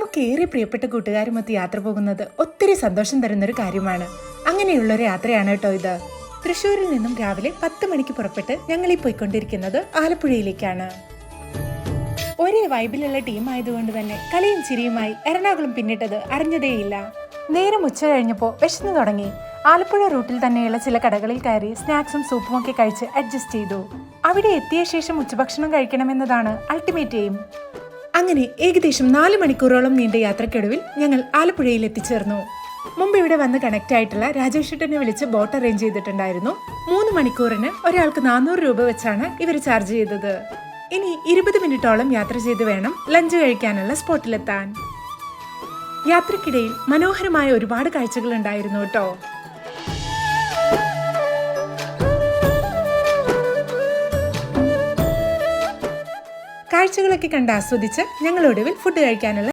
നമുക്കേറെ പ്രിയപ്പെട്ട കൂട്ടുകാരുമൊത്ത് യാത്ര പോകുന്നത് ഒത്തിരി സന്തോഷം തരുന്നൊരു കാര്യമാണ്. അങ്ങനെയുള്ളൊരു യാത്രയാണ് കേട്ടോ ഇത്. തൃശ്ശൂരിൽ നിന്നും രാവിലെ 10 മണിക്ക് പുറപ്പെട്ട് ഞങ്ങൾ ഈ പോയിക്കൊണ്ടിരിക്കുന്നത് ആലപ്പുഴയിലേക്കാണ്. ഒരേ വൈബിലുള്ള ടീം ആയതുകൊണ്ട് തന്നെ കളിയും ചിരിയുമായി എറണാകുളം പിന്നിട്ടത് അറിഞ്ഞതേയില്ല. നേരം ഉച്ച കഴിഞ്ഞപ്പോൾ വിശന്നു തുടങ്ങി. ആലപ്പുഴ റൂട്ടിൽ തന്നെയുള്ള ചില കടകളിൽ കയറി സ്നാക്സും സൂപ്പും ഒക്കെ കഴിച്ച് അഡ്ജസ്റ്റ് ചെയ്തു. അവിടെ എത്തിയ ശേഷം ഉച്ചഭക്ഷണം കഴിക്കണമെന്നതാണ് അൾട്ടിമേറ്റ് എയിം. അങ്ങനെ ഏകദേശം 4 മണിക്കൂറോളം നീണ്ട യാത്രക്കൊടുവിൽ ഞങ്ങൾ ആലപ്പുഴയിൽ എത്തിച്ചേർന്നു. മുമ്പ് ഇവിടെ വന്ന് കണക്ട് ആയിട്ടുള്ള രാജേഷേട്ടനെ വിളിച്ച് ബോട്ട് അറേഞ്ച് ചെയ്തിട്ടുണ്ടായിരുന്നു. 3 മണിക്കൂറിന് ഒരാൾക്ക് 400 രൂപ വെച്ചാണ് ഇവർ ചാർജ് ചെയ്തത്. ഇനി 20 മിനിറ്റോളം യാത്ര ചെയ്ത് വേണം ലഞ്ച് കഴിക്കാനുള്ള സ്പോട്ടിലെത്താൻ. യാത്രക്കിടയിൽ മനോഹരമായ ഒരുപാട് കാഴ്ചകൾ ഉണ്ടായിരുന്നു കേട്ടോ. കാഴ്ചകളൊക്കെ കണ്ട് ആസ്വദിച്ച് ഞങ്ങൾ ഒടുവിൽ ഫുഡ് കഴിക്കാനുള്ള